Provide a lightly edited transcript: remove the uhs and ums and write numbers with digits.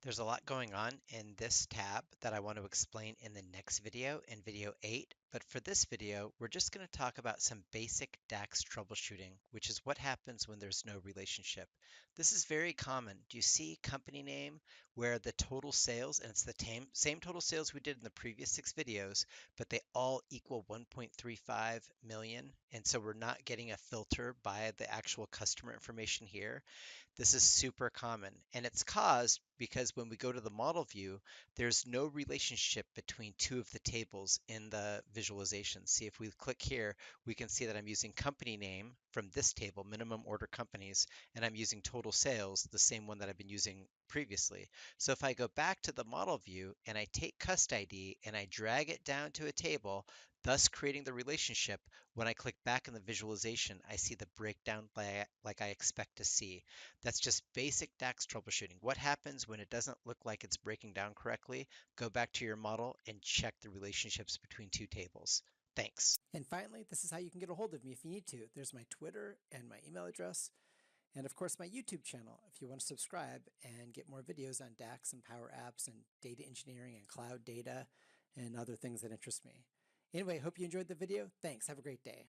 There's a lot going on in this tab that I want to explain in the next video, in video 8, but for this video, we're just going to talk about some basic DAX troubleshooting, which is what happens when there's no relationship. This is very common. Do you see company name where the total sales, and it's the same total sales we did in the previous 6 videos, but they all equal 1.35 million, and so we're not getting a filter by the actual customer information here. This is super common, and it's caused because when we go to the model view, there's no relationship between two of the tables in the visualization. See, if we click here, we can see that I'm using company name from this table, minimum order companies, and I'm using total sales, the same one that I've been using previously. So if I go back to the model view and I take cust ID and I drag it down to a table, thus creating the relationship, when I click back in the visualization, I see the breakdown like I expect to see. That's just basic DAX troubleshooting. What happens when it doesn't look like it's breaking down correctly? Go back to your model and check the relationships between two tables. Thanks. And finally, this is how you can get a hold of me if you need to. There's my Twitter and my email address, and of course my YouTube channel if you want to subscribe and get more videos on DAX and Power Apps and data engineering and cloud data and other things that interest me. Anyway, hope you enjoyed the video. Thanks. Have a great day.